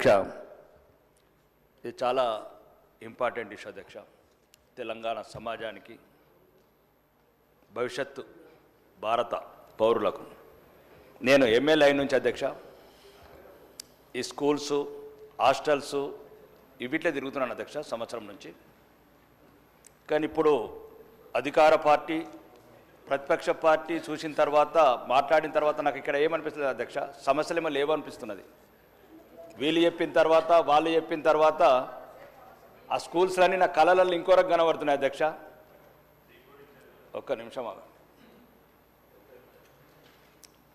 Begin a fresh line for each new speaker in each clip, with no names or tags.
అధ్యక్ష, ఇది చాలా ఇంపార్టెంట్ ఇష్యూ అధ్యక్ష. తెలంగాణ సమాజానికి, భవిష్యత్తు భారత పౌరులకు. నేను ఎమ్మెల్యే అయిన నుంచి అధ్యక్ష ఈ స్కూల్స్, హాస్టల్స్ ఇవిట్లే తిరుగుతున్నాను అధ్యక్ష సంవత్సరం నుంచి. కానీ ఇప్పుడు అధికార పార్టీ, ప్రతిపక్ష పార్టీ చూసిన తర్వాత, మాట్లాడిన తర్వాత నాకు ఇక్కడ ఏమనిపిస్తుంది అధ్యక్ష, సమస్యలేమో లేవనిపిస్తున్నది. వీళ్ళు చెప్పిన తర్వాత, వాళ్ళు చెప్పిన తర్వాత ఆ స్కూల్స్లన్నీ నా కళలలో ఇంకోరకు కనబడుతున్నాయి అధ్యక్ష. ఒక్క నిమిషం ఆగ.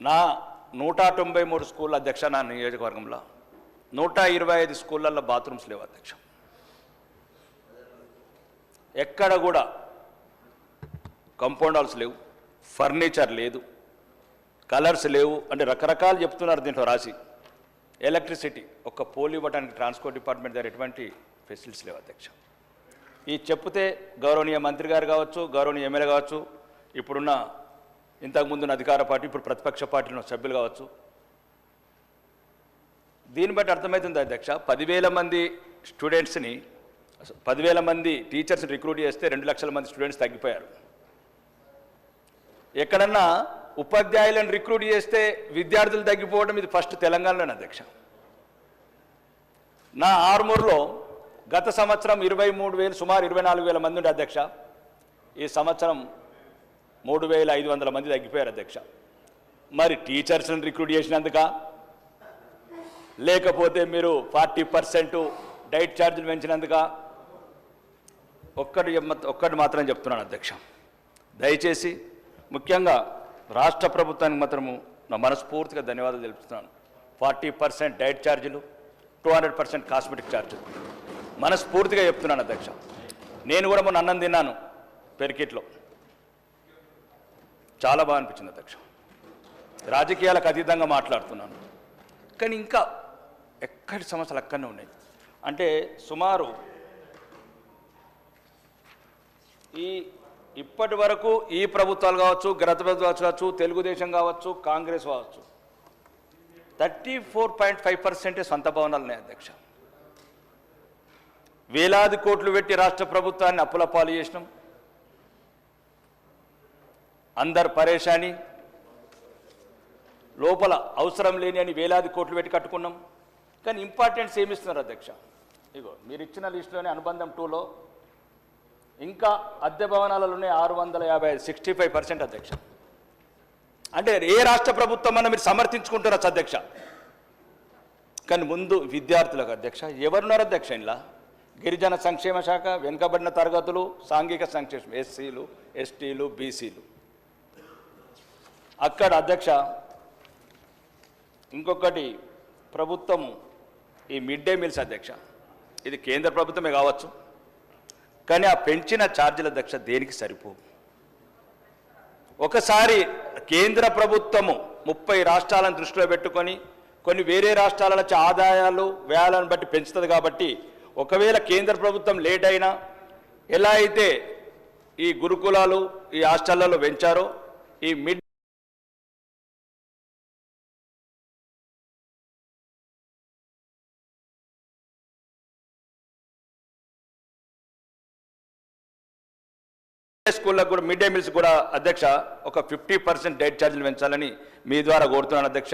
నా 193 స్కూల్ అధ్యక్ష, నా నియోజకవర్గంలో 125 స్కూళ్ళల్లో బాత్రూమ్స్ లేవు అధ్యక్ష. ఎక్కడ కూడా కాంపౌండ్ హాల్స్ లేవు, ఫర్నిచర్ లేదు, కలర్స్ లేవు, అంటే రకరకాలు చెప్తున్నారు దీంట్లో రాసి. ఎలక్ట్రిసిటీ, ఒక్క పోల్ ఇవ్వడానికి ట్రాన్స్పోర్ట్ డిపార్ట్మెంట్ దగ్గర ఎటువంటి ఫెసిలిటీస్ లేవు అధ్యక్ష. ఈ చెప్తే గౌరవనీయ మంత్రి గారు కావచ్చు, గౌరవనీయ ఎమ్మెల్యే కావచ్చు, ఇప్పుడున్న ఇంతకుముందున్న అధికార పార్టీ, ఇప్పుడు ప్రతిపక్ష పార్టీలో సభ్యులు కావచ్చు, దీన్ని బట్టి అర్థమవుతుంది అధ్యక్ష. 10,000 మంది స్టూడెంట్స్ని, 10,000 మంది టీచర్స్ని రిక్రూట్ చేస్తే 2 లక్షల మంది స్టూడెంట్స్ తగ్గిపోయారు. ఎక్కడన్నా ఉపాధ్యాయులను రిక్రూట్ చేస్తే విద్యార్థులు తగ్గిపోవడం ఇది ఫస్ట్ తెలంగాణలోనే అధ్యక్ష. నా ఆర్మూర్లో గత సంవత్సరం 23,000, సుమారు 24,000 మంది ఉండే అధ్యక్ష. ఈ సంవత్సరం 3,500 మంది తగ్గిపోయారు అధ్యక్ష. మరి టీచర్స్ని రిక్రూట్ చేసినందుక, లేకపోతే మీరు 40% డైట్ ఛార్జీలు పెంచినందుక? ఒక్కటి మాత్రం చెప్తున్నాను అధ్యక్ష, దయచేసి ముఖ్యంగా రాష్ట్ర ప్రభుత్వానికి మాత్రము నా మనస్ఫూర్తిగా ధన్యవాదాలు తెలుపుతున్నాను. 40% డైట్ ఛార్జీలు, 200% కాస్మెటిక్ ఛార్జీలు మనస్ఫూర్తిగా చెప్తున్నాను అధ్యక్ష. నేను కూడా మొన్న అన్నం తిన్నాను పెరికిట్లో, చాలా బాగా అనిపించింది అధ్యక్ష. రాజకీయాలకు అతీతంగా మాట్లాడుతున్నాను, కానీ ఇంకా ఎక్కడి సమస్యలు అక్కడనే ఉన్నాయి. అంటే సుమారు ఇప్పటి వరకు ఈ ప్రభుత్వాలు కావచ్చు, గత ప్రభుత్వాలు కావచ్చు, తెలుగుదేశం కావచ్చు, కాంగ్రెస్ కావచ్చు, 34.5% సొంత భవనాలు ఉన్నాయి అధ్యక్ష. వేలాది కోట్లు పెట్టి రాష్ట్ర ప్రభుత్వాన్ని అప్పుల పాలు చేసినాం. అందరు పరేషాని, లోపల అవసరం లేని అని వేలాది కోట్లు పెట్టి కట్టుకున్నాం. కానీ ఇంపార్టెన్స్ ఏమిస్తున్నారు అధ్యక్ష? ఇగో మీరు ఇచ్చిన లిస్టులోనే అనుబంధం 2లో ఇంకా అద్దె భవనాలలోనే 650, 65% అధ్యక్ష. అంటే ఏ రాష్ట్ర ప్రభుత్వం అన్న మీరు సమర్థించుకుంటున్నారు అధ్యక్ష. కానీ ముందు విద్యార్థులకు అధ్యక్ష ఎవరున్నారు అధ్యక్ష? ఇలా గిరిజన సంక్షేమ శాఖ, వెనుకబడిన తరగతులు, సాంఘిక సంక్షేమం, ఎస్సీలు, ఎస్టీలు, బీసీలు. అక్కడ అధ్యక్ష ఇంకొకటి ప్రభుత్వం ఈ మిడ్ డే మీల్స్ అధ్యక్ష, ఇది కేంద్ర ప్రభుత్వమే కావచ్చు, కానీ ఆ పెంచిన ఛార్జీల అధ్యక్ష దేనికి సరిపోవు. ఒకసారి కేంద్ర ప్రభుత్వము 30 రాష్ట్రాలను దృష్టిలో పెట్టుకొని కొన్ని వేరే రాష్ట్రాల నుంచి ఆదాయాలు, వ్యయాలను బట్టి పెంచుతుంది. కాబట్టి ఒకవేళ కేంద్ర ప్రభుత్వం లేట్ అయినా, ఎలా అయితే ఈ గురుకులాలు, ఈ హాస్టళ్లలో పెంచారో, ఈ మిడ్ స్కూళ్ళకు కూడా, మిడ్ డే మీల్స్ కూడా అధ్యక్ష ఒక 50% డైట్ ఛార్జీలు పెంచాలని మీ ద్వారా కోరుతున్నాను అధ్యక్ష.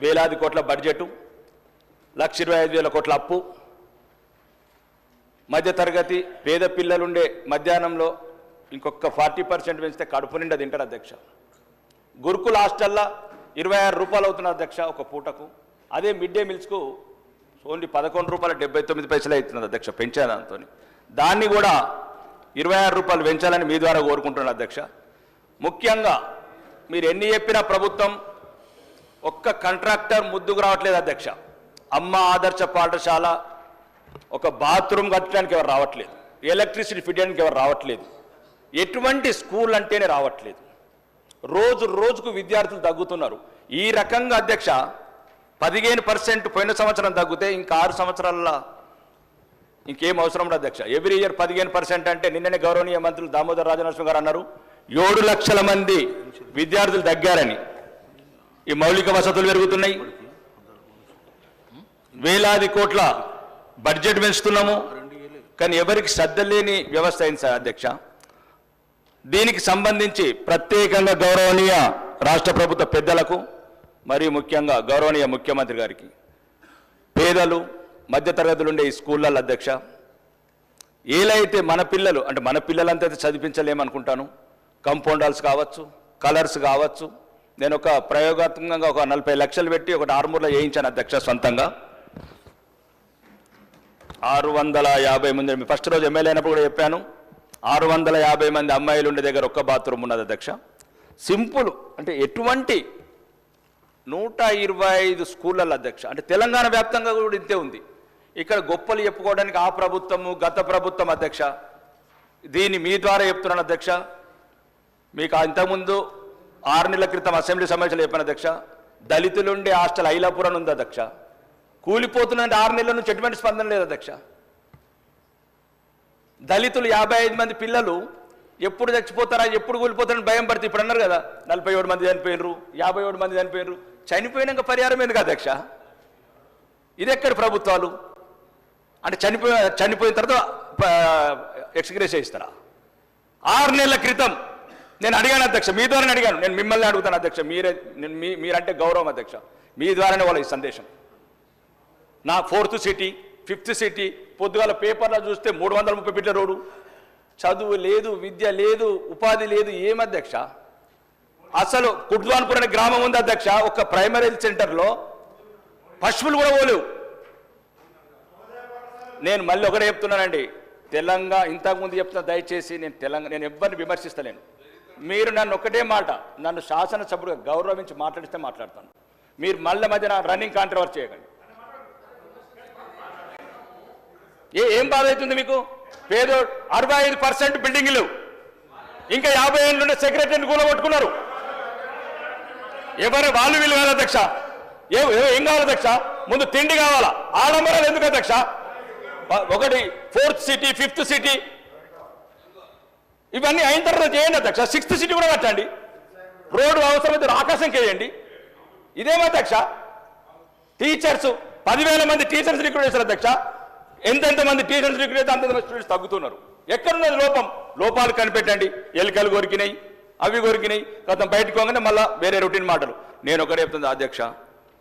వేలాది కోట్ల బడ్జెటు, 1,25,000 కోట్ల అప్పు, మధ్యతరగతి పేద పిల్లలుండే మధ్యాహ్నంలో ఇంకొక 40% పెంచితే కడుపు నిండా తింటారు అధ్యక్ష. గురుకుల హాస్టల్లో 26 రూపాయలు అవుతున్నారు అధ్యక్ష ఒక పూటకు. అదే మిడ్ డే మీల్స్కు ఓన్లీ 11 రూపాయల 79 పైసలు అవుతున్నది అధ్యక్ష పెంచే దాంతో. దాన్ని కూడా 26 రూపాయలు పెంచాలని మీ ద్వారా కోరుకుంటున్నాను అధ్యక్ష. ముఖ్యంగా మీరు ఎన్ని చెప్పినా ప్రభుత్వం ఒక్క కాంట్రాక్టర్ ముద్దుకు రావట్లేదు అధ్యక్ష. అమ్మ ఆదర్శ పాఠశాల ఒక బాత్రూమ్ కట్టడానికి ఎవరు రావట్లేదు, ఎలక్ట్రిసిటీ ఫిట్ చేయడానికి ఎవరు రావట్లేదు, ఎటువంటి స్కూల్ అంటేనే రావట్లేదు. రోజు రోజుకు విద్యార్థులు తగ్గుతున్నారు. ఈ రకంగా అధ్యక్ష 15% పోయిన సంవత్సరం తగ్గితే ఇంకా 6 సంవత్సరాల ఇంకేం అవసరం లేదు అధ్యక్ష. ఎవ్రీ ఇయర్ 15% అంటే నిన్ననే గౌరవనీయ మంత్రులు దామోదర్ రాజనరసింహ గారు అన్నారు 7 లక్షల మంది విద్యార్థులు తగ్గారని. ఈ మౌలిక వసతులు పెరుగుతున్నాయి, వేలాది కోట్ల బడ్జెట్ పెంచుతున్నాము, కానీ ఎవరికి శ్రద్ధ లేని వ్యవస్థ అయింది సార్ అధ్యక్ష. దీనికి సంబంధించి ప్రత్యేకంగా గౌరవనీయ రాష్ట్ర ప్రభుత్వ పెద్దలకు మరియు ముఖ్యంగా గౌరవనీయ ముఖ్యమంత్రి గారికి, పేదలు మధ్యతరగతులు ఉండే ఈ స్కూళ్ళ అధ్యక్ష, ఏలైతే మన పిల్లలు అంటే మన పిల్లలంతా చదివించలేమనుకుంటాను, కాంపౌండ్ హాల్స్ కావచ్చు, కలర్స్ కావచ్చు. నేను ఒక ప్రయోగాత్మకంగా ఒక 40 లక్షలు పెట్టి ఒకటి ఆర్మూర్లో వేయించాను అధ్యక్ష సొంతంగా. 650 మంది, ఫస్ట్ రోజు ఎమ్మెల్యే అయినప్పుడు కూడా చెప్పాను, 650 మంది అమ్మాయిలు ఉండే దగ్గర ఒక్క బాత్రూమ్ ఉన్నది అధ్యక్ష. సింపుల్ అంటే ఎటువంటి 125 స్కూళ్ళ అధ్యక్ష, అంటే తెలంగాణ వ్యాప్తంగా కూడా ఇంతే ఉంది. ఇక్కడ గొప్పలు చెప్పుకోవడానికి ఆ ప్రభుత్వము గత ప్రభుత్వం అధ్యక్ష. దీన్ని మీ ద్వారా చెప్తున్నాను అధ్యక్ష. మీకు ఇంతకుముందు 6 నెలల క్రితం అసెంబ్లీ సమావేశంలో చెప్పాను అధ్యక్ష, దళితులుండే హాస్టల్ ఐలాపురం ఉంది అధ్యక్ష, కూలిపోతున్నది 6 నెలల నుంచి ఎటువంటి స్పందన లేదు అధ్యక్ష. దళితులు 55 మంది పిల్లలు ఎప్పుడు చచ్చిపోతారా ఎప్పుడు కూలిపోతారని భయం పడితే ఇప్పుడు అన్నారు కదా 47 మంది చనిపోయినరు, 57 మంది చనిపోయినరు. చనిపోయినాక పరిహారం ఎందుకు అధ్యక్ష? ఇది ఎక్కడి ప్రభుత్వాలు? అంటే చనిపోయిన తర్వాత ఎక్స్గ్రేస్ ఇస్తారా? 6 నెలల క్రితం నేను అడిగాను అధ్యక్ష, మీ ద్వారానే అడిగాను, నేను మిమ్మల్ని అడుగుతాను అధ్యక్ష, మీరంటే గౌరవం అధ్యక్ష, మీ ద్వారానే వాళ్ళ ఈ సందేశం. నా 4th సిటీ 5th సిటీ పొద్దుగాల పేపర్లో చూస్తే 330 బిడ్ల రోడ్డు, చదువు లేదు, విద్య లేదు, ఉపాధి లేదు. ఏమధ్యక్ష? అసలు కుడ్వాన్పూర్ అనే గ్రామం ఉంది అధ్యక్ష, ఒక ప్రైమరీ హెల్త్ సెంటర్లో పశువులు కూడా పోలేవు. నేను మళ్ళీ ఒకటే చెప్తున్నానండి, తెలంగాణ ఇంతకుముందు చెప్తున్నా, దయచేసి నేను ఎవరిని విమర్శిస్తలేను. మీరు నన్ను ఒకటే మాట, నన్ను శాసనసభ్యుడిగా గౌరవించి మాట్లాడిస్తే మాట్లాడతాను. మీరు మళ్ళీ మధ్య రన్నింగ్ కాంట్రవర్సీ చేయకండి. ఏం బాధ అవుతుంది మీకు? పేదో 65% బిల్డింగ్లు, ఇంకా 50 ఏళ్ళుండే సెక్రటరీని కూలగొట్టుకున్నారు. ఎవరు వాళ్ళు వీళ్ళు కాదు అధ్యక్ష. ఏం కావాలి అధ్యక్ష? ముందు తిండి కావాలా? ఆడంబరాలు ఎందుకు అధ్యక్ష? ఒకటి 4th సిటీ 5th సిటీ ఇవన్నీ అయిన తర్వాత చేయండి అధ్యక్ష. 6th సిటీ కూడా కట్టండి, రోడ్డు అవసరమైతే ఆకాశంకి వేయండి. ఇదేమో అధ్యక్ష? టీచర్స్ 10,000 మంది టీచర్స్ రిక్రూట్ చేశారు అధ్యక్ష. ఎంతెంతమంది టీచర్స్ రిక్రూట్ అయితే అంతమంది స్టూడెంట్స్ తగ్గుతున్నారు. ఎక్కడున్నది లోపాలు కనిపెట్టండి. ఎలుకలు కొరికినాయి, అవి కొరికినాయి, గతం బయటకు పోగానే మళ్ళీ వేరే రొటీన్ మాటలు. నేను ఒకటే చెప్తుంది అధ్యక్ష,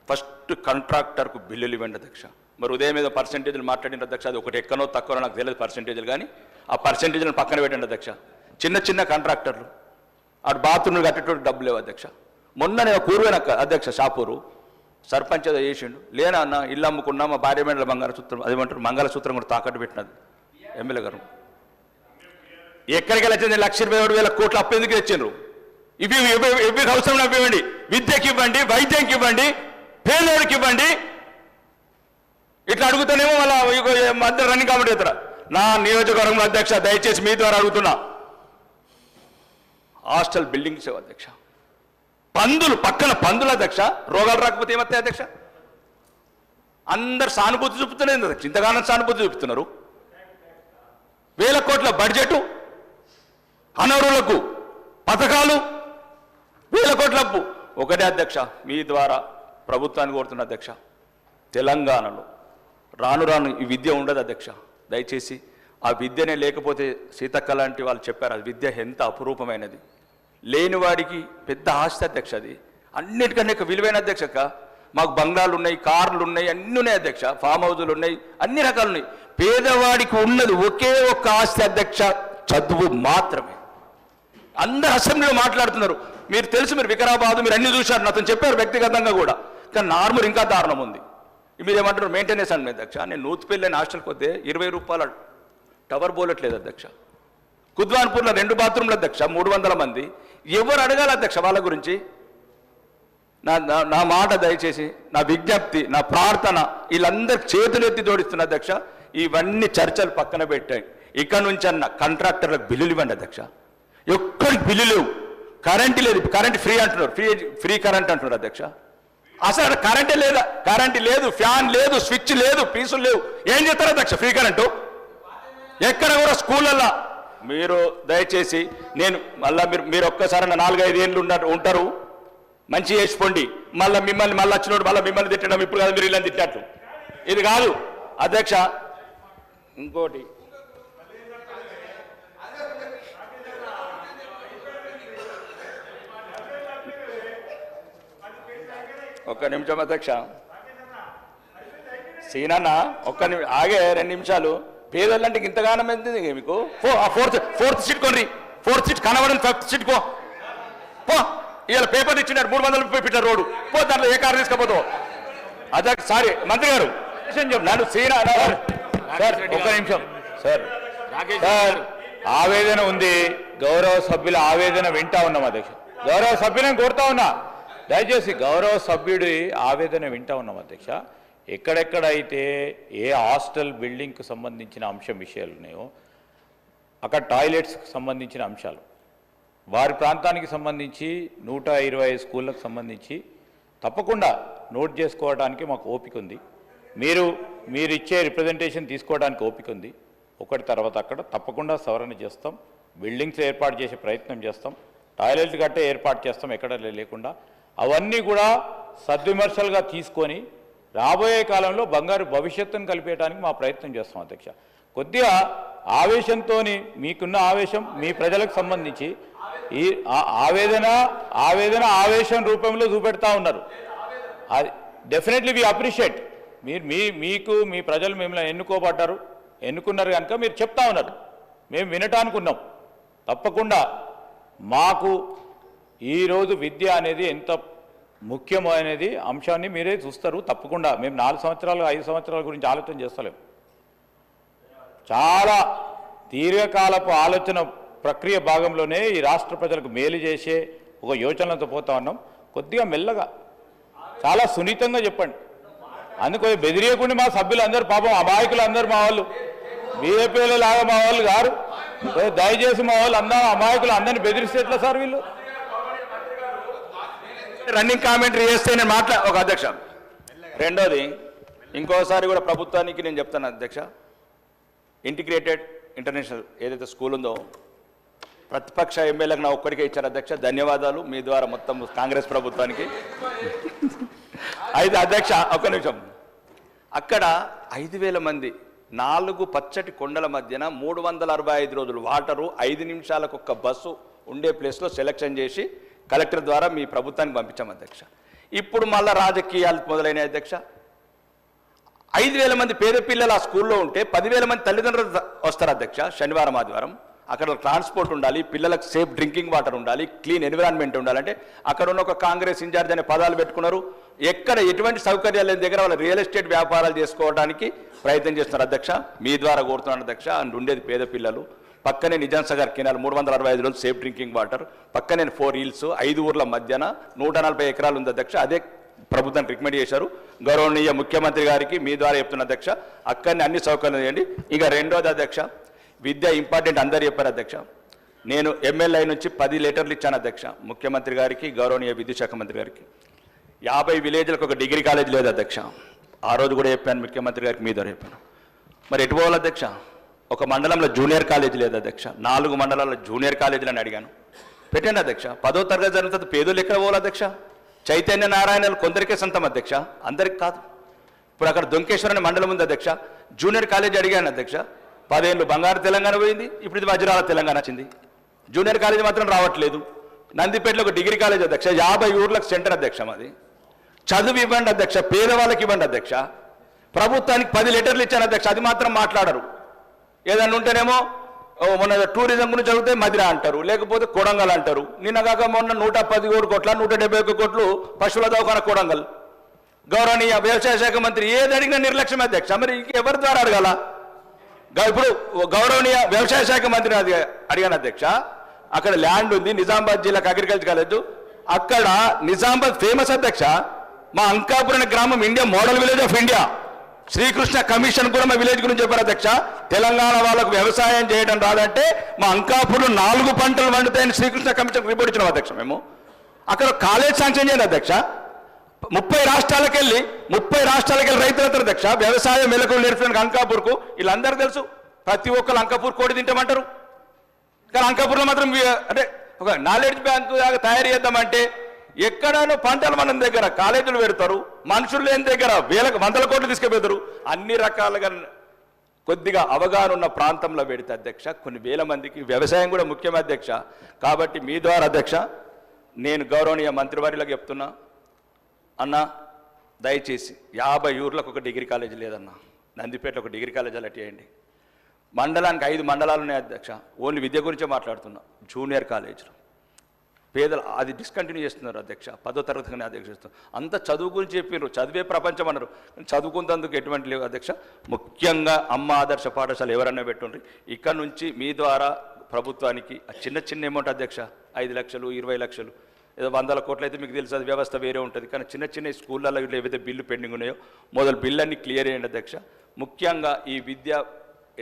ఫస్ట్ కాంట్రాక్టర్కు బిల్లులు ఇవ్వండి అధ్యక్ష. మరి ఉదయం మీద పర్సెంటేజ్లు మాట్లాడిన అధ్యక్ష, అది ఒకటి ఎక్కనో తక్కువ నాకు తెలియదు పర్సెంటేజ్లు, కానీ ఆ పర్సెంటేజ్లను పక్కన పెట్టండి అధ్యక్ష. చిన్న కాంట్రాక్టర్లు అటు బాత్రూమ్లు కట్టేటోటి డబ్బు లేవు అధ్యక్ష. మొన్న నేను కూరువైన అధ్యక్ష షాపూరు సర్పంచ్ ఏదో చేసిండు, లేనా అన్న ఇల్లు అమ్ముకున్నా, మా భార్య మేడల మంగళసూత్రం అదేమంటారు మంగళసూత్రం కూడా తాకట్టు పెట్టినది ఎమ్మెల్యే గారు. ఎక్కడికి వచ్చింది 1,27,000 కోట్లు అప్పు ఎందుకు తెచ్చిండ్రు? ఇవి అవసరం ఇవ్వండి, విద్యకి ఇవ్వండి, వైద్యంకి ఇవ్వండి, పేదోడికి ఇవ్వండి. ఇట్లా అడుగుతానేమో వాళ్ళ మధ్య రన్నింగ్ కామెంట్ అవుతారా? నా నియోజకవర్గంలో అధ్యక్ష దయచేసి మీ ద్వారా అడుగుతున్నా, హాస్టల్ బిల్డింగ్స్ అధ్యక్ష, పందులు పక్కన పందులు అధ్యక్ష, రోగాలు రాకపోతే ఏమవుతాయి అధ్యక్ష? అందరు సానుభూతి చూపుతలేదు అధ్యక్ష, ఇంతగానో సానుభూతి చూపుతున్నారు. 1,000 కోట్ల బడ్జెట్, అనర్హులకు పథకాలు, 1,000 కోట్ల అప్పు. ఒకటే అధ్యక్ష, మీ ద్వారా ప్రభుత్వాన్ని కోరుతున్న అధ్యక్ష, తెలంగాణలో రాను ఈ విద్య ఉండదు అధ్యక్ష. దయచేసి ఆ విద్యనే లేకపోతే సీతక్క లాంటి వాళ్ళు చెప్పారు, అది విద్య ఎంత అపురూపమైనది, లేనివాడికి పెద్ద ఆస్తి అధ్యక్ష. అది అన్నిటికన్నా విలువైన అధ్యక్షక. మాకు బంగ్లాలు ఉన్నాయి, కార్లు ఉన్నాయి, అన్నీ ఉన్నాయి అధ్యక్ష, ఫామ్ హౌజులు ఉన్నాయి, అన్ని రకాలు ఉన్నాయి. పేదవాడికి ఉన్నది ఒకే ఒక్క ఆస్తి అధ్యక్ష, చదువు మాత్రమే. అందరు అసెంబ్లీలో మాట్లాడుతున్నారు, మీరు తెలుసు, మీరు వికారాబాద్ మీరు అన్ని చూశారు, నాతో చెప్పారు వ్యక్తిగతంగా కూడా. కానీ నార్మల్ ఇంకా దారుణం ఉంది. మీరు ఏమంటారు మెయింటెనెన్స్ అండి అధ్యక్ష. నేను నూతిపల్లి హాస్టల్కి వస్తే 20 రూపాయల టవర్ బోలట్లేదు అధ్యక్ష. కుద్వాన్పూర్లో 2 బాత్రూమ్ల అధ్యక్ష, 300 మంది. ఎవరు అడగాలి అధ్యక్ష వాళ్ళ గురించి? నా మాట దయచేసి, నా విజ్ఞప్తి, నా ప్రార్థన, వీళ్ళందరికి చేతులు ఎత్తి జోడిస్తున్న అధ్యక్ష. ఇవన్నీ చర్చలు పక్కన పెట్టాయి. ఇక్కడ నుంచి అన్న కాంట్రాక్టర్లకు బిల్లులు ఇవ్వండి అధ్యక్ష. ఎక్కడికి బిల్లు లేవు, కరెంటు లేదు, కరెంట్ ఫ్రీ అంటున్నారు, ఫ్రీ కరెంట్ అంటున్నారు అధ్యక్ష. అసలు కరెంటే లేదా? కరెంటు లేదు, ఫ్యాన్ లేదు, స్విచ్ లేదు, పీసులు లేవు. ఏం చేస్తారు అధ్యక్ష ఫ్రీ కరెంటు? ఎక్కడ కూడా స్కూళ్ళల్లో మీరు దయచేసి, నేను మళ్ళీ మీరు ఒక్కసారి 4-5 ఏళ్ళు ఉంటారు, మంచి చేసుకోండి. మిమ్మల్ని వచ్చినోడు మిమ్మల్ని తిట్టడం ఇప్పుడు కాదు, మీరు ఇలా తిట్టినట్టు ఇది కాదు అధ్యక్ష. ఇంకోటి ఒక్క నిమిషం అధ్యక్ష. సీనన్న ఒక్క ఆగే 2 నిమిషాలు. పేదోళ్ళంటే ఇంతగానం ఎంత మీకు? ఫోర్త్ సీట్ కొనరి, 4th సీట్ కనబడని 5th సీట్ పో. ఇవాళ పేపర్ ఇచ్చినారు 330 ఫీట్ల రోడ్డు పో, దాంట్లో ఏ కారు తీసుకపోతావు అధ్యక్ష. సారీ మంత్రి గారు నన్ను సీనా సార్ ఒక్క నిమిషం సార్.
ఆవేదన ఉంది, గౌరవ సభ్యుల ఆవేదన వింటా ఉన్నాం అధ్యక్ష. గౌరవ సభ్యులను కోరుతా ఉన్నా, దయచేసి గౌరవ సభ్యుడి ఆవేదన వింటా ఉన్నాం అధ్యక్ష. ఎక్కడెక్కడైతే ఏ హాస్టల్ బిల్డింగ్కు సంబంధించిన విషయాలు ఉన్నాయో అక్కడ టాయిలెట్స్కి సంబంధించిన అంశాలు, వారి ప్రాంతానికి సంబంధించి 125 స్కూళ్ళకు సంబంధించి తప్పకుండా నోట్ చేసుకోవడానికి మాకు ఓపిక ఉంది. మీరు ఇచ్చే రిప్రజెంటేషన్ తీసుకోవడానికి ఓపిక ఉంది. ఒకటి తర్వాత అక్కడ తప్పకుండా సవరణ చేస్తాం, బిల్డింగ్స్ ఏర్పాటు చేసే ప్రయత్నం చేస్తాం, టాయిలెట్లు కట్టే ఏర్పాటు చేస్తాం ఎక్కడ లేకుండా. అవన్నీ కూడా సద్విమర్శలుగా తీసుకొని రాబోయే కాలంలో బంగారు భవిష్యత్తును కలిపేయడానికి మా ప్రయత్నం చేస్తాం అధ్యక్ష. కొద్దిగా ఆవేశంతో, మీకున్న ఆవేశం మీ ప్రజలకు సంబంధించి ఈ ఆవేశం రూపంలో చూపెడతా ఉన్నారు. అది డెఫినెట్లీ వి అప్రిషియేట్. మీకు మీ ప్రజలు మిమ్మల్ని ఎన్నుకున్నారు కనుక మీరు చెప్తా ఉన్నారు, మేము వినటానికి ఉన్నాం. తప్పకుండా మాకు ఈరోజు విద్య అనేది ఎంత ముఖ్యమైనది అంశాన్ని మీరే చూస్తారు. తప్పకుండా మేము 4 సంవత్సరాలు 5 సంవత్సరాల గురించి ఆలోచన చేస్తలేము. చాలా దీర్ఘకాలపు ఆలోచన ప్రక్రియ భాగంలోనే ఈ రాష్ట్ర ప్రజలకు మేలు చేసే ఒక యోచనలతో పోతా ఉన్నాం. కొద్దిగా మెల్లగా, చాలా సున్నితంగా చెప్పండి. అందుకు బెదిరియకుండా మా సభ్యులు అందరూ పాపం అమాయకులు అందరూ మా వాళ్ళు బీజేపీలో లాగా మా వాళ్ళు గారు. దయచేసి మా వాళ్ళు అందరూ అమాయకులు అందరినీ బెదిరిస్తే ఎట్లా సార్? వీళ్ళు
రన్నింగ్ కామెంటరీ చేస్తే నేను ఒక అధ్యక్ష. రెండోది ఇంకోసారి కూడా ప్రభుత్వానికి నేను చెప్తాను అధ్యక్ష, ఇంటిగ్రేటెడ్ ఇంటర్నేషనల్ ఏదైతే స్కూల్ ఉందో ప్రతిపక్ష ఎమ్మెల్యేలకు నా ఒక్కడికే ఇచ్చారు అధ్యక్ష. ధన్యవాదాలు మీ ద్వారా మొత్తం కాంగ్రెస్ ప్రభుత్వానికి. అయితే అధ్యక్ష ఒక్క నిమిషం, అక్కడ 5,000 మంది 4 పచ్చటి కొండల మధ్యన 365 రోజులు వాటరు 5 నిమిషాలకు ఒక్క బస్సు ఉండే ప్లేస్లో సెలెక్షన్ చేసి కలెక్టర్ ద్వారా మీ ప్రభుత్వానికి పంపించాం అధ్యక్ష. ఇప్పుడు మళ్ళీ రాజకీయాలు మొదలైన అధ్యక్ష. 5,000 మంది పేద పిల్లలు ఆ స్కూల్లో ఉంటే 10,000 మంది తల్లిదండ్రులు వస్తారు అధ్యక్ష. శనివారం ఆదివారం అక్కడ ట్రాన్స్పోర్ట్ ఉండాలి, పిల్లలకు సేఫ్ డ్రింకింగ్ వాటర్ ఉండాలి, క్లీన్ ఎన్విరాన్మెంట్ ఉండాలంటే అక్కడ ఉన్న ఒక కాంగ్రెస్ ఇన్ఛార్జ్ అనే పదాలు పెట్టుకున్నారు. ఎక్కడ ఎటువంటి సౌకర్యాలు లేని దగ్గర వాళ్ళు రియల్ ఎస్టేట్ వ్యాపారాలు చేసుకోవడానికి ప్రయత్నం చేస్తున్నారు అధ్యక్ష. మీ ద్వారా కోరుతున్నాను అధ్యక్ష. అండ్ ఉండేది పేద పిల్లలు. పక్కనే నిజాం సాగర్ కెనాల్ 365 రోజులు సేఫ్ డ్రింకింగ్ వాటర్, పక్కనే 4 హిల్స్ 5 ఊర్ల మధ్యన 140 ఎకరాలు ఉంది అధ్యక్ష. అదే ప్రభుత్వానికి రికమెండ్ చేశారు. గౌరవనీయ ముఖ్యమంత్రి గారికి మీ ద్వారా చెప్తున్న అధ్యక్ష, అక్కడనే అన్ని సౌకర్యాలు చేయండి. ఇక రెండోది అధ్యక్ష, విద్య ఇంపార్టెంట్ అందరు చెప్పారు అధ్యక్ష. నేను ఎమ్మెల్యే నుంచి 10 లెటర్లు ఇచ్చాను అధ్యక్ష ముఖ్యమంత్రి గారికి, గౌరవనీయ విద్యుత్ శాఖ మంత్రి గారికి. 50 విలేజ్లకు ఒక డిగ్రీ కాలేజ్ లేదు అధ్యక్ష. ఆ రోజు కూడా చెప్పాను ముఖ్యమంత్రి గారికి, మీ ద్వారా చెప్పాను. మరి ఎటు పోవాలి అధ్యక్ష? ఒక మండలంలో జూనియర్ కాలేజ్ లేదు అధ్యక్ష. 4 మండలాల్లో జూనియర్ కాలేజీలని అడిగాను, పెట్టండి అధ్యక్ష. 10వ తరగతి జరుగుతుంది, పేదోళ్ళు ఎక్కడ పోవాలి అధ్యక్ష? చైతన్య నారాయణలు కొందరికే సొంతం అధ్యక్ష, అందరికి కాదు. ఇప్పుడు అక్కడ దొంకేశ్వర్ అనే మండలం ఉంది అధ్యక్ష, జూనియర్ కాలేజ్ అడిగాను అధ్యక్ష. 10 ఏళ్ళు బంగారు తెలంగాణ పోయింది, ఇప్పుడు ఇది వజ్రాల తెలంగాణ వచ్చింది. జూనియర్ కాలేజ్ మాత్రం రావట్లేదు. నందిపేటలో ఒక డిగ్రీ కాలేజ్ అధ్యక్ష, 50 ఊర్లకు సెంటర్ అధ్యక్ష. మాది చదువు ఇవ్వండి అధ్యక్ష, పేదవాళ్ళకి ఇవ్వండి అధ్యక్ష. ప్రభుత్వానికి 10 లెటర్లు ఇచ్చాను అధ్యక్ష, అది మాత్రం మాట్లాడరు. ఏదన్నా ఉంటేనేమో మొన్న టూరిజం గురించి చదివితే మదిరా అంటారు, లేకపోతే కొడంగల్ అంటారు. నిన్నగాక మొన్న 117 కోట్ల 171 కోట్లు పశువుల దవాఖాన కొడంగల్. గౌరవనీయ వ్యవసాయ శాఖ మంత్రి ఏది అడిగినా నిర్లక్ష్యం అధ్యక్ష. మరి ఇంకెవరి ద్వారా అడగాల? ఇప్పుడు గౌరవనీయ వ్యవసాయ శాఖ మంత్రి అడిగాను అధ్యక్ష. అక్కడ ల్యాండ్ ఉంది, నిజామాబాద్ జిల్లాకు అగ్రికల్చర్ కాలేజ్. అక్కడ నిజామాబాద్ ఫేమస్ అధ్యక్ష. మా అంకాపురం గ్రామం India model village of India. Srikrishna commission కూడా మా విలేజ్ గురించి చెప్పారు అధ్యక్ష. తెలంగాణ వాళ్ళకు వ్యవసాయం చేయడం రాదంటే మా అంకాపురం 4 పంటలు వండుతాయని శ్రీకృష్ణ కమిషన్ రిపోర్ట్ ఇచ్చినాం అధ్యక్ష. మేము అక్కడ కాలేజ్ శాంక్షన్ చేయండి అధ్యక్ష. 30 రాష్ట్రాలకు వెళ్ళి రైతులతో అధ్యక్ష వ్యవసాయ మెలకులు నేర్పడానికి అంకాపూర్కు వీళ్ళందరూ తెలుసు. ప్రతి ఒక్కరు అంకాపూర్ కోడి తింటామంటారు, కానీ అంకాపూర్లో మాత్రం అంటే ఒక నాలెడ్జ్ బ్యాంకు తయారు చేద్దామంటే ఎక్కడైనా పంటలు మన దగ్గర కాలేజీలు పెడతారు, మనుషులు లేని దగ్గర వందల కోట్లు తీసుకుపోతారు. అన్ని రకాలుగా కొద్దిగా అవగాహన ఉన్న ప్రాంతంలో పెడితే అధ్యక్ష కొన్ని వేల మందికి వ్యవసాయం కూడా ముఖ్యం అధ్యక్ష. కాబట్టి మీ ద్వారా అధ్యక్ష నేను గౌరవనీయ మంత్రివర్యులకు చెప్తున్నా, అన్న దయచేసి 50 ఊర్లకు ఒక డిగ్రీ కాలేజీ లేదన్నా, నందిపేటలో ఒక డిగ్రీ కాలేజీ అలా చేయండి. మండలానికి 5 మండలాలు ఉన్నాయి అధ్యక్ష. ఓన్లీ విద్య గురించే మాట్లాడుతున్నా. జూనియర్ కాలేజీలు పేదలు అది డిస్కంటిన్యూ చేస్తున్నారు అధ్యక్ష. 10వ తరగతిగానే అధ్యక్ష చేస్తున్నారు. అంత చదువు గురించి చెప్పారు, చదివే ప్రపంచం అన్నారు. చదువుకున్నందుకు ఎటువంటి లేవు అధ్యక్ష. ముఖ్యంగా అమ్మ ఆదర్శ పాఠశాల ఎవరన్నా పెట్టుండ్రి. ఇక్కడ నుంచి మీ ద్వారా ప్రభుత్వానికి చిన్న చిన్న అమౌంట్ అధ్యక్ష, 5 లక్షలు 20 లక్షలు ఏదో 100 కోట్లు అయితే మీకు తెలుసు, అది వ్యవస్థ వేరే ఉంటుంది. కానీ చిన్న చిన్న స్కూళ్ళల్లో ఏవైతే బిల్లు పెండింగ్ ఉన్నాయో మొదలు బిల్లన్నీ క్లియర్ చేయండి అధ్యక్ష. ముఖ్యంగా ఈ విద్య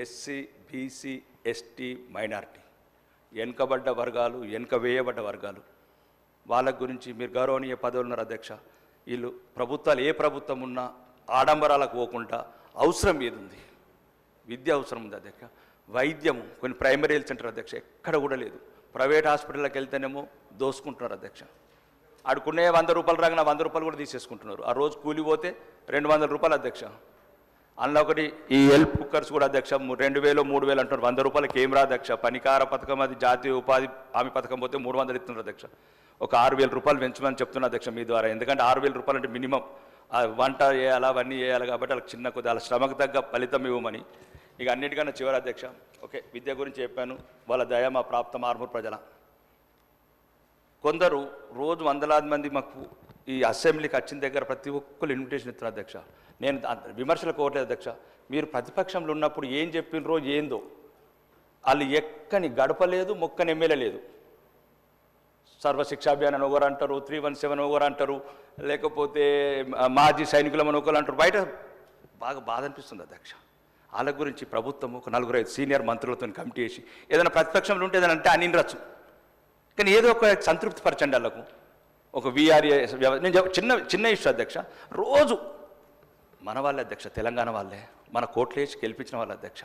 ఎస్సీ బీసీ ఎస్టీ మైనారిటీ వెనుకబడ్డ వర్గాలు, వెనుక వేయబడ్డ వర్గాలు, వాళ్ళ గురించి మీరు గౌరవనీయ పదవులు ఉన్నారు అధ్యక్ష. వీళ్ళు ప్రభుత్వాలు ఏ ప్రభుత్వం ఉన్నా ఆడంబరాలకు పోకుండా అవసరం ఏది ఉంది, విద్య అవసరం ఉంది అధ్యక్ష. వైద్యము కొన్ని ప్రైమరీ హెల్త్ సెంటర్ అధ్యక్ష ఎక్కడ కూడా లేదు. ప్రైవేట్ హాస్పిటల్కి వెళ్తేనేమో దోసుకుంటున్నారు అధ్యక్ష. ఆడుకునే 100 రూపాయలు రాగానే 100 రూపాయలు కూడా తీసేసుకుంటున్నారు. ఆ రోజు కూలి పోతే 200 రూపాయలు అధ్యక్ష. అందులో ఒకటి ఈ హెల్ప్ కుక్కర్స్ కూడా అధ్యక్ష 2000 3000 అంటున్నారు. 100 రూపాయలకి ఏం రా అధ్యక్ష. పనికార పథకం అది జాతీయ ఉపాధి హామీ పథకం పోతే 300 ఇస్తున్నారు అధ్యక్ష. ఒక 6000 రూపాయలు పెంచమని చెప్తున్నా అధ్యక్ష మీ ద్వారా. ఎందుకంటే 6000 రూపాయలు అంటే మినిమం వంట చేయాలా అవన్నీ చేయాలి కాబట్టి వాళ్ళకి చిన్న కొద్దిగా వాళ్ళ శ్రమకు తగ్గ ఫలితం ఇవ్వమని. ఇక అన్నిటికన్నా చివరి అధ్యక్ష ఓకే విద్య గురించి చెప్పాను. వాళ్ళ దయ మా ప్రాప్తం ఆర్మూర్ ప్రజల. కొందరు రోజు వందలాది మంది మాకు ఈ అసెంబ్లీకి వచ్చిన దగ్గర ప్రతి ఒక్కరు ఇన్విటేషన్ ఇస్తున్నారు అధ్యక్ష. నేను విమర్శలు కోరలేదు అధ్యక్ష. మీరు ప్రతిపక్షంలో ఉన్నప్పుడు ఏం చెప్పినరో ఏందో వాళ్ళు ఎక్కని గడపలేదు, మొక్కని ఎమ్మెల్యే లేదు. సర్వశిక్షా అభియాన్ అని ఒకరు అంటారు, 317 ఒకరు అంటారు, లేకపోతే మాజీ సైనికులమని ఒకరు అంటారు. బయట బాగా బాధ అనిపిస్తుంది అధ్యక్ష. వాళ్ళ గురించి ప్రభుత్వం ఒక 4-5 సీనియర్ మంత్రులతో కమిటీ చేసి ఏదైనా ప్రతిపక్షంలో ఉంటే ఏదైనా అంటే అనిరచ్చు, కానీ ఏదో ఒక సంతృప్తి పరచండి వాళ్ళకు. ఒక వీఆర్ఏ నేను చిన్న ఇష్యూ అధ్యక్ష. రోజు మన వాళ్ళే అధ్యక్ష, తెలంగాణ వాళ్ళే మన కోట్లు వేసి గెలిపించిన వాళ్ళ అధ్యక్ష.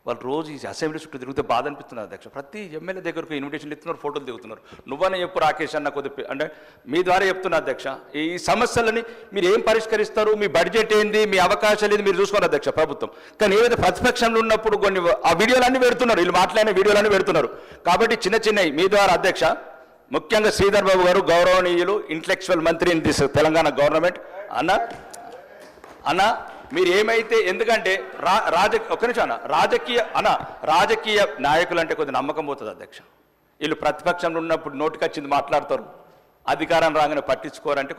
వాళ్ళు రోజు ఈ అసెంబ్లీ చుట్టూ తిరిగితే బాధ అనిపిస్తున్నారు అధ్యక్ష. ప్రతి ఎమ్మెల్యే దగ్గరకు ఇన్విటేషన్లు ఇస్తున్నారు, ఫోటోలు దిగుతున్నారు. నువ్వనే చెప్పు రాకేష్ అన్న కొద్ది అంటే మీ ద్వారా చెప్తున్నా అధ్యక్ష. ఈ సమస్యలని మీరు ఏం పరిష్కరిస్తారు, మీ బడ్జెట్ ఏంది, మీ అవకాశాలు ఏంది మీరు చూసుకోవాలి అధ్యక్ష ప్రభుత్వం. కానీ ఏదైతే ప్రతిపక్షంలో ఉన్నప్పుడు కొన్ని ఆ వీడియోలన్నీ పెడుతున్నారు, వీళ్ళు మాట్లాడిన వీడియోలన్నీ పెడుతున్నారు. కాబట్టి చిన్న చిన్నవి మీ ద్వారా అధ్యక్ష. ముఖ్యంగా శ్రీధర్ బాబు గారు గౌరవనీయులు ఇంటలెక్చువల్ మంత్రి ఇన్ దిస్ తెలంగాణ గవర్నమెంట్ అన్న మీరు ఏమైతే ఎందుకంటే ఒక్క నిమిషం రాజకీయ నాయకులు అంటే కొద్ది నమ్మకం పోతుంది అధ్యక్ష. వీళ్ళు ప్రతిపక్షంలో ఉన్నప్పుడు నోటికి వచ్చింది మాట్లాడతారు, అధికారం రాగానే పట్టించుకోరంటే